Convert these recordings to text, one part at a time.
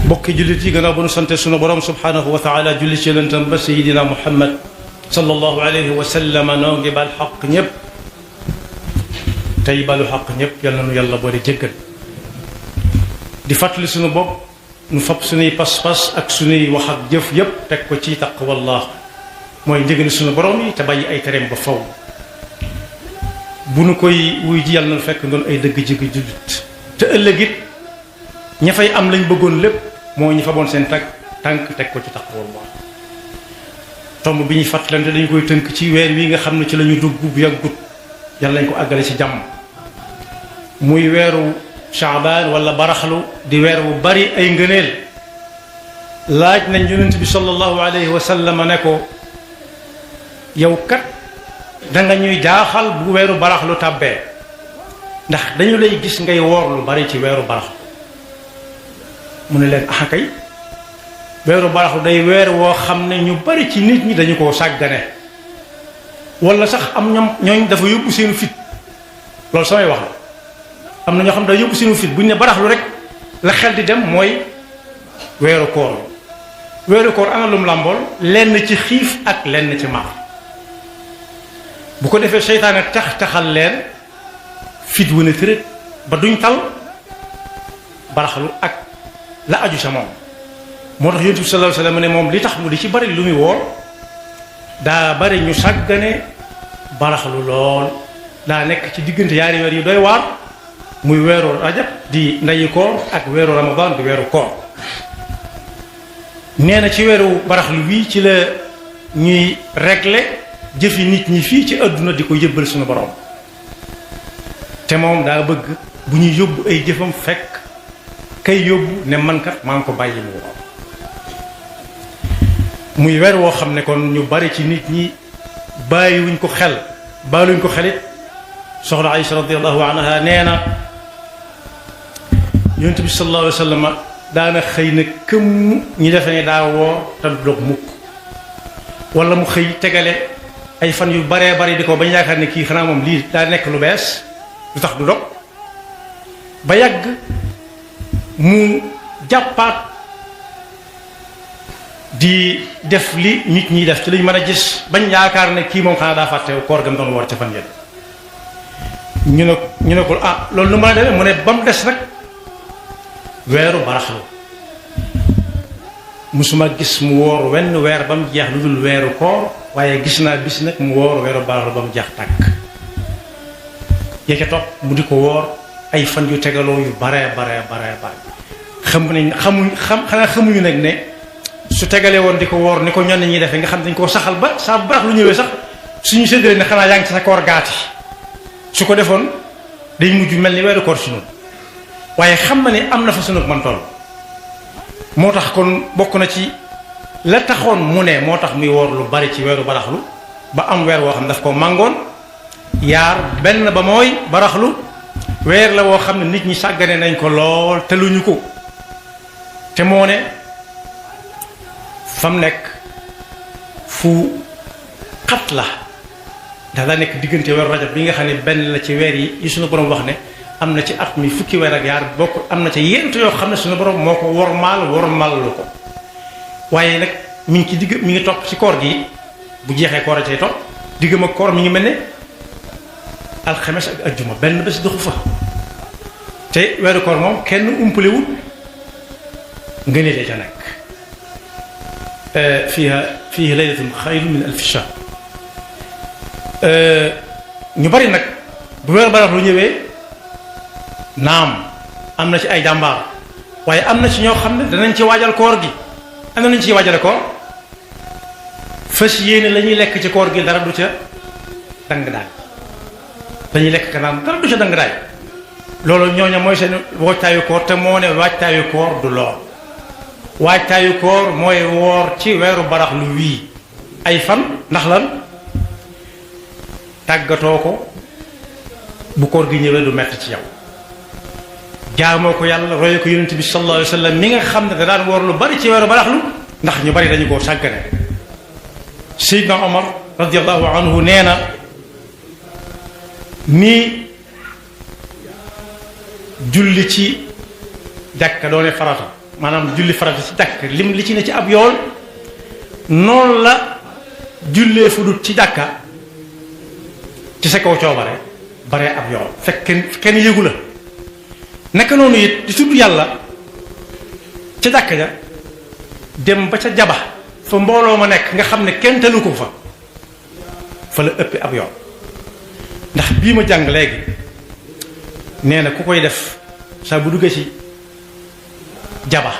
bokki jullit yi gannaaw ba nu sante sunu borom subhanahu wa taala julli ci yonentam ba sayidina muhammad sallallahu alayhi wa sallam noo ngi bal xaq ñëpp tey balu xaq ñëpp yal na nu yàlla boole jéggal di fàttali sunu bopp nu fab sunuy pas-pas ak sunuy wax ak jëf yépp teg ko ci taqwallah mooy ndigali sunu borom yi te bàyyi ay tereem ba faw bu nu koy wuy ji yàlla na fekk doon ay dëgg jigi jullit te ëllëg it ña fay am lañ bëggoon lépp moo ñu faboon seen tànk teg ko ci taqwallah tomb bi ñuy fàttalante dañu koy tënk ci weer wi nga xam ne ci la ñu dugg bu yàggut yàlla nañ ko àggale ci jàmm muy weeru Shaabaan wala baraxlu di weer wu bari ay ngëneel laaj nañ yonent bi sallallahu alayhi wa sallam ne ko yow kat danga ñuy jaaxal bu weeru baraxlu tàbbee ndax dañu lay gis ngay woor lu bari ci weeru baraxlu mu ne leen ah kay weeru baraxlu day weer woo xam ne ñu bari ci nit ñi dañu koo sàggane wala sax am ñooñ dafa yóbbu seenu fit loolu samay wax la am na ñoo xam ne day yóbbu seenu fit bu ñu ne baraxlu rek la xel di dem mooy weeru koor weeru koor ana lum làmbool lenn ci xiif ak lenn ci mar bu ko defee seytaane taxal leen fit wu ne tërét ba duñ tal baraxlu ak la aju sa moom moo tax yonent bi sallallahu alayhi wasallam ne moom li tax mu di ci bari lu muy woor daa bari ñu sàggane baraxlu lool daa nekk ci diggante yaari weer yu doy waar muy weeru rajab di ndeyu koor ak weeru ramadan di weeru koor nee na ci weeru baraxlu bii ci la ñuy régler jëfi nit ñi fii ci àdduna di ko yëbbal suñu borom te moom daa bëgg bu ñuy yóbbu ay jëfam fekk kay yóbbu ne mankat maa ngi ko bàyyi mu woor muy weer woo xam ne kon ñu bari ci nit ñi bàyyiwuñ ko xel bàyyiwuñ ko xelit soxna Aïcha radiyallahu anha nee na yonent bi sallallahu alayhi wa sallam daana xëy na këmm ñi defe ne daa woor te du dog mukk wala mu xëy tegale ay fan yu baree bari di ko bañ yaakaar ne kii xanaa moom lii daa nekk lu bees lu tax du dog ba yàgg mu jàppaat di def li nit ñi def ci lañ mën a gis bañ yaakaar ne kii moom xanaa daa fàtte koor gam doon woor ca fan yéen ñu ne ko ah loolu nu mën a demee mu ne ba mu des nag weeru baraxlu musuma gis mu woor wenn weer ba mu jeex lu dul weeru koor waaye gis naa bis nag mu woor weeru baraxlu ba mu jeex tàkk yeke topp mu di ko woor ay fan yu tegaloo yu bare xamuñu nag ne su tegalee woon di ko woor ni ko ñenn ñi defee nga xam dañ koo saxal ba saa bu barax lu ñëwee sax suñu séddalee ne xanaa yaa ngi ci sa koor gaati su ko defoon day mujj mel ni weeru koor si noonu waaye xam na ne am na fa sunu man toll moo tax kon bokk na ci la taxoon mu ne moo tax muy woor lu bari ci weeru baraxlu ba am weer woo xam daf ko màngoon yaar benn ba mooy baraxlu weer la woo xam ne nit ñi sàggane nañ ko lool te luñu ko te moo ne fam nekk fu xat la ndax daa nekk diggante weeru rajab bi nga xam ne benn la ci weer yi suñu borom wax ne am na ci at mi fukki weer ak yaar bokk am na ci yent yoo xam ne suñu borom moo ko wormaal lu ko waaye nag mi ngi ci digg mi ngi topp ci koor gi bu jeexee koor a cay topp diggam ak koor mi ngi mel ne alxames ak ajjuma benn bés doxu fa te weeru koor moom kenn umpalewul nga ne dee ca nekk fiiha laylatun xayrun min alfi shahr ñu bari nag bu weer barax lu ñëwee naam am na ci ay jàmbaar waaye am na ci ñoo xam ne danañ ci waajal koor gi am na nañ ci waajale koor fas yéene la ñuy lekk ci koor gi dara du ca dang daay dañuy lekk ka naan dara du ca dang daay loolu ñooña mooy seen waajtaayu koor te moo ne waajtaayu koor du lool waajtaayu koor mooy woor ci weeru barax lu wii ay fan ndax lan tàggatoo ko bu koor gi ñëwee du metti ci yow jaamoo ko yàlla roye ko yonent bi sallallahu alayhi wa sallam mi nga xam ne da daan woor lu bari ci weeru baraxlu ndax ñu bari dañu koo sàggane Seydina Omar radiyallahu anhu nee na ni julli ci jàkka doone farata maanaam julli farata ci jàkk lim li ci ne ci ab yool noonu la jullee fu dut ci jàkka ci sa kaw coobare bare ab yool fekk kenn yëgu la naka noonu it di tudd yàlla ca jàkka ja dem ba ca jaba fa mbooloo ma nekk nga xam ne kenn telu ko fa la ëpp ab yool ndax bii ma jàng léegi nee na ku koy def saa bu duggee ci jaba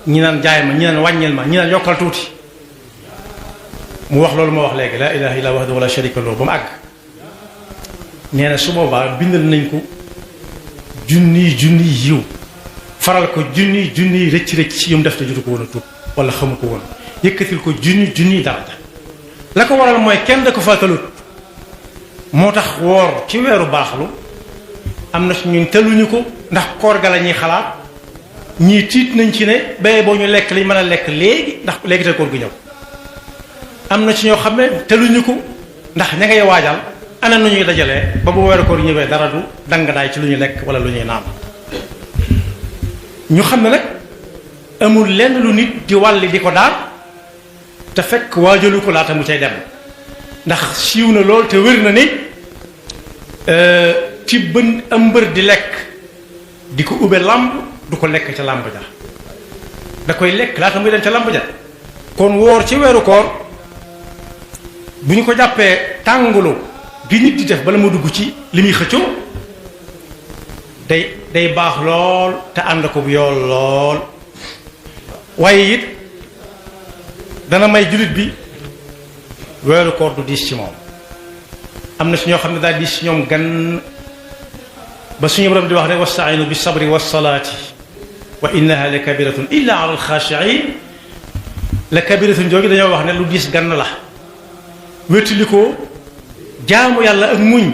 ñi naan jaay ma ñi naan wàññil ma ñi naan yokkal tuuti mu wax loolu ma wax léegi laa ilaha illa wahdahu la sharika lahu ba mu àgg nee na su boobaa bindal nañ ko junniy yiw faral ko junniy rëcc ci yum def te jotu ko woon a tuub wala xamu ko woon yëkkatil ko junniy daraja la ko waral mooy kenn da ko fàttalut moo tax woor ci weeru baaxlu am na ci ñun teluñu ko ndax koor ga la ñuy xalaat ñii tiit nañ ci ne bay boo ñu lekk liñ mën a lekk léegi ndax léegi te koor gi ñëw am na ci ñoo xam ne teluñu ko ndax ña ngay waajal ana nu ñuy dajalee ba bu weeru koor ñëwee dara du dangadaay ci lu ñuy lekk wala lu ñuy naan ñu xam ne nag amul lenn lu nit di wàlli di ko daal te fekk waajalu ko laata mu cay dem ndax siiw na lool te wér na ni ci bën am mbër di lekk di ko ube làmb du ko lekk ca làmb ja da koy lekk laata muy dem ca làmb ja kon woor ci weeru koor bu ñu ko jàppee tàngulu gi nit di def bala mu dugg ci li muy xëccoo day baax lool te ànd ko bu yool lool waaye it dana may jullit bi weeru koor du diis ci moom am na si ñoo xam ne daal diis ci ñoom gan ba suñu borom di wax ne wastainu bi sabri wasalaati wa innaha la kabiratun illa ala alxaashiin la kabiratun jooju dañoo wax ne lu diis gan la wéttali ko jaamu yàlla ak muñ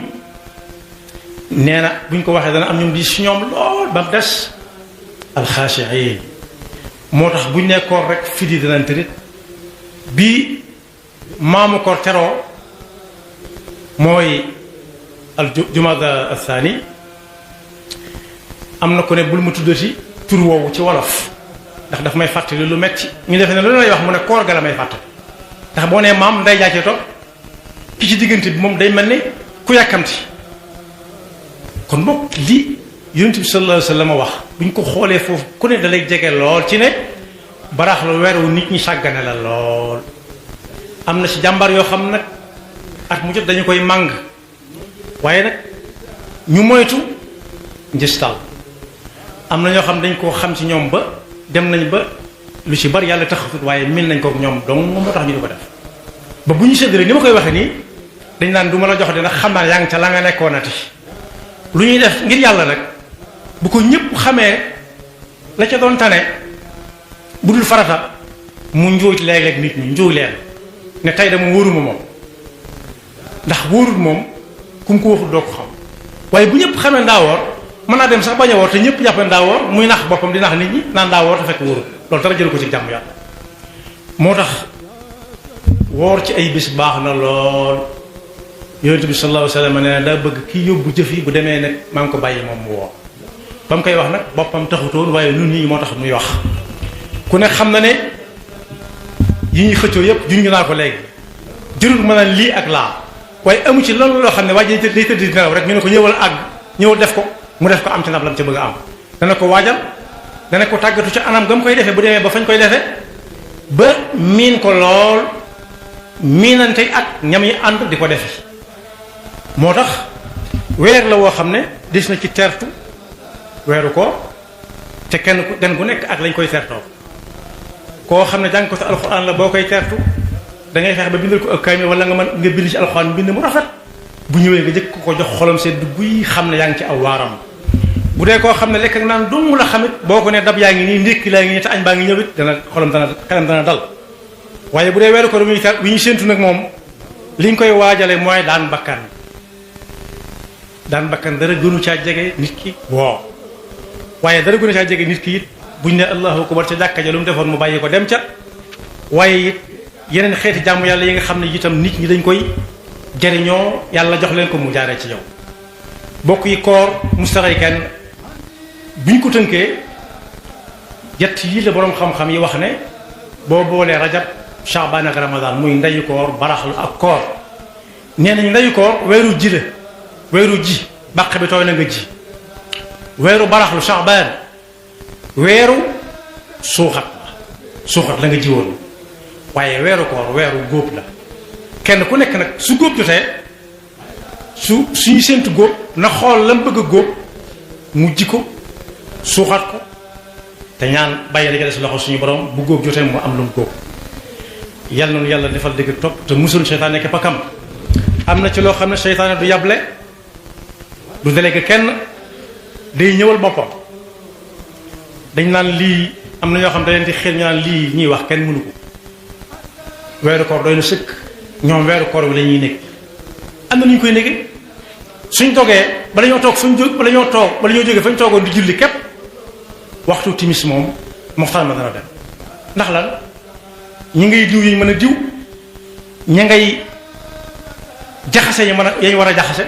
nee na buñ ko waxee dana am ñoom diis ci ñoom lool ba mu des alxaashiin moo tax buñ ne koor rek fidi danañ tërit bi maamu koor teroo mooy al jumada athani am na ko ne bul ma tuddati tur woowu ci wolof ndax daf may fàttali lu metti ñu defee ne lu lay wax mu ne koor ga la may fàttali ndax boo nee maam nday jaacee toog ki ci diggante bi moom day mel ni ku yàkkamti kon boog li yonent bi sallallahu alayhi wa sallam wax buñ ko xoolee foofu ku ne da lay jege lool ci ne baraax lu weeru nit ñi sàggane la lool am na ci jàmbar yoo xam nag at mu jot dañu koy màng waaye nag ñu moytu njëstal am na ñoo xam dañ koo xam ci ñoom ba dem nañ ba lu ci bari yàlla taxatut waaye min nañ ko ñoom donc moo tax ñu di ko def ba bu ñu séddale ni ma koy waxee nii dañ naan du ma la jox de ndax xam naa yaa ngi ca la nga nekkoonati lu ñuy def ngir yàlla nag bu ko ñëpp xamee la ca doon tane bu dul farata mu njuuj léeg-léeg nit ñi njuuj leen ne tey dama wóoruma moom ndax wóorut moom ku mu ko waxut doo ko xam waaye bu ñëpp xamee ndaa woor mën naa dem sax bañ a woor te ñëpp jàppee ndaa woor muy nax boppam di nax nit ñi naan ndaa woor te fekk wóorut loolu dara jël ko ci jàmm yàlla moo tax woor ci ay bis baax na lool yonent bi sallallahu alayhi wa sallam nee na daa bëgg kii yóbbu jëf yi bu demee nag maa ngi ko bàyyi moom mu woor ba mu koy wax nag boppam taxutoon waaye nun ñi moo tax muy wax ku ne xam na ne yi ñuy xëccoo yëpp junj naa ko léegi jërul mën a lii ak laa waaye amu ci loolu loo xam ne waa ji day tëdd di nelaw rek ñu ne ko ñëwal àgg ñëwal def ko mu def ko am ci ndab lam ca bëgg a am dana ko waajal dana ko tàggatu ca anam ga mu koy defee bu demee ba fañ koy defee ba miin ko lool miinante ak ñam yi ànd di ko defe moo tax weer la woo xam ne des na ci tertu weeru ko te kenn ku gan gu nekk ak lañ koy tertoo koo xam ne jàng ko sa alxuraan la boo koy tertu da ngay fexe ba bindal ko ak kaamil wala nga mën nga bind ci alxuraan bind mu rafet bu ñëwee nga jëkk ko jox xolam sedd guy xam ne yaa ngi ci aw waaram bu dee koo xam ne lekk ak naan dong la xamit boo ko ne dab yaa ngi nii ndékki laa ngi nii te añ baa ngi ñëwit dana xolam dana xelam dana dal waaye bu dee weeru ko muy ter bi ñu séentu nag moom liñ koy waajale mooy daan bakkan dara gënu caa jege nit ki woo waaye dara gënu caa jege nit ki it buñ ne allahu akbar ca jàkka ja lu mu defoon mu bàyyi ko dem ca waaye it yeneen xeeti jàmm yàlla yi nga xam ne itam nit ñi dañ koy jariñoo yàlla jox leen ko mu jaaree ci yow bokk yi koor mustaray kenn buñ ko tënkee jett yii la boroom xam-xam yi wax ne boo boolee rajab Shaaban ak Ramadan muy ndeyu koor baraxlu ak koor nee nañu ndeyu koor weeru ji la weeru ji bàq bi tooy na nga ji weeru baraxlu Shaaban weeru suuxat la nga ji woon waaye weeru koor weeru góob la kenn ku nekk nag su góob jotee suñu séentu góob na xool la mu bëgg a góob mu ji ko suuxat ko te ñaan bàyyi la des loxo suñu borom bu góob jotee mu am lu mu góob yal na nu yàlla defal dëgg topp te musul seytaane nekk pakam am na ci loo xam ne seytaane du yable du délégué kenn day ñëwal boppam dañ naan lii am na ñoo xam ne dañ leen di xel ñu naan lii ñuy wax kenn mënu ko weeru koor doy na sëkk ñoom weeru koor bi la ñuy nekk am na nu ñu koy néggee suñ dogee bala ñoo toog fuñ jóg bala ñoo jógee fañ toogoon di julli képp waxtu timis moom moxtaan ma dana dem ndax lan ñi ngay diw yi mën a diw ña ngay jaxase yañ war a jaxase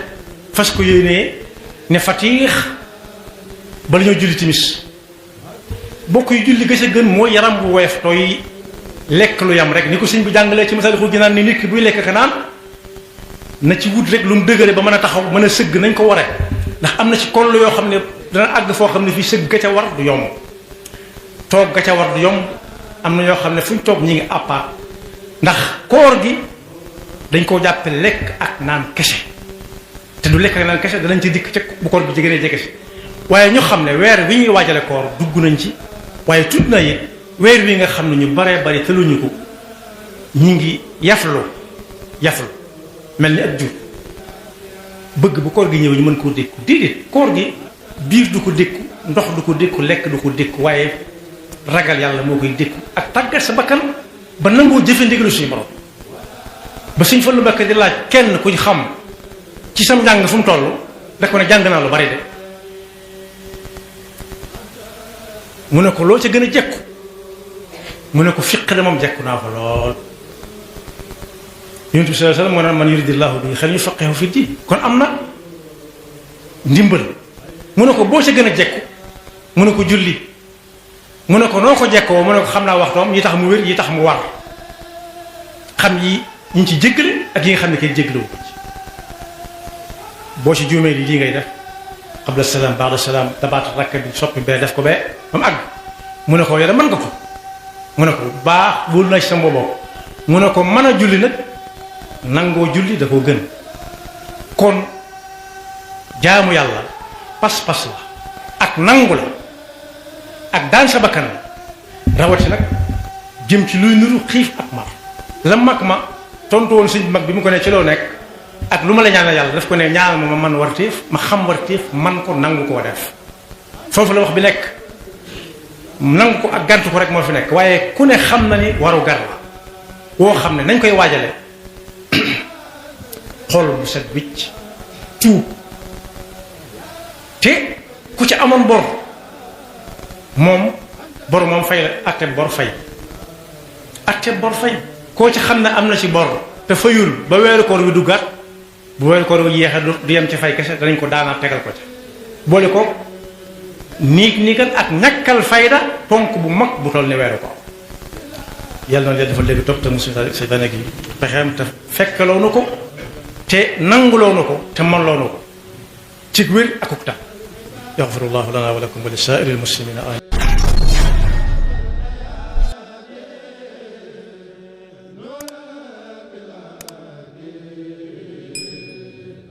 fas ko yéenee ne fatiix bala ñoo julli timis bokk yu julli gëse gën mooy yaram bu woyof tooy lekk lu yam rek ni ko sëñ bi jàngalee ci Masaalikul Jinaan ni nit ki buy lekk ka naan na ci wut rek lu mu dëgëre ba mën a taxaw mën a sëgg nañ ko waree ndax am na ci koll yoo xam ne dana àgg foo xam ne fii sëgg ga ca war du yomb toog ga ca war du yomb am na ñoo xam ne fu ñu toog ñi ngi àppaat ndax koor gi dañ koo jàppe lekk ak naan kese te du lekk ak naan kese danañ ci dikk ca bu koor bi jegee jege si waaye ñu xam ne weer wi ñuy waajale koor dugg nañ ci waaye tudd na it weer wi nga xam ne ñu baree bari tëluñu ko ñi ngi yaflu mel ni ak jur bëgg bu koor gi ñëw ñu mën koo dékku déedéet koor gi biir du ko dékku ndox du ko dékku lekk du ko dékku waaye ragal yàlla moo koy dékku ak tàggat sa bakkan ba nangoo jëfe ndigalu suñu borom ba suñ fa lu bakk di laaj kenn kuñ xam ci sam njàng fu mu toll da ko ne jàng naa lu bari de mu ne ko loo ca gën a jekku mu ne ko fiq de moom jekku naa ko lool yonent bi sallallahu alayhi wasallam moo naan man yuridillahu bi xel yufaqihu fi diin kon am na ndimbal mu ne ko boo ca gën a jekku mu ne ko julli mu ne ko noo ko jekkoo mu ne ko xam naa waxtoom yi tax mu wér yi tax mu war xam yi ñu ci jéggale ak yi nga xam ne kenn jéggalewu ko ci boo ci juumee lii ngay def qabla salaam ba'da salaam tabaat rakk bi soppi bee def ko bee ba mu àgg mu ne ko yow de mën nga ko mu ne ko baax wóolu naa ci sama bopp mu ne ko mën a julli nag nangoo julli da koo gën kon jaamu yàlla pas-pas la ak nangu la ak daan sa bakkan rawati nag jëm ci luy nuru xiif ak mar la mag ma tontu woon sëñ mag bi mu ko ne ci loo nekk ak lu ma la ñaanal yàlla daf ko ne ñaanal ma man wartiif ma xam wartiif man ko nangu koo def foofu la wax bi nekk nangu ko ak gàntu ko rek moo fi nekk waaye ku ne xam na ni waru gar la woo xam ne nañ koy waajale xool bu set wicc tuub te ku ci amoon bor moom fay la atte bor fay koo ci xam ne am na ci bor te fayul ba weeru koor wi duggaat bu weeru koor wi yeexee du yem ci fay kese danañ ko daanaat tegal ko ca boole ko niigal ak ñàkkal fayda ponk bu mag bu toll ni weeru koor yàlla na leen dafa léegi topp te musu seytaane gi pexeem te fekkaloo na ko te nanguloo na ko te manloo na ko ci wér akuk tam yaxfirullahu lana wa lakum wa li saa'iril muslimina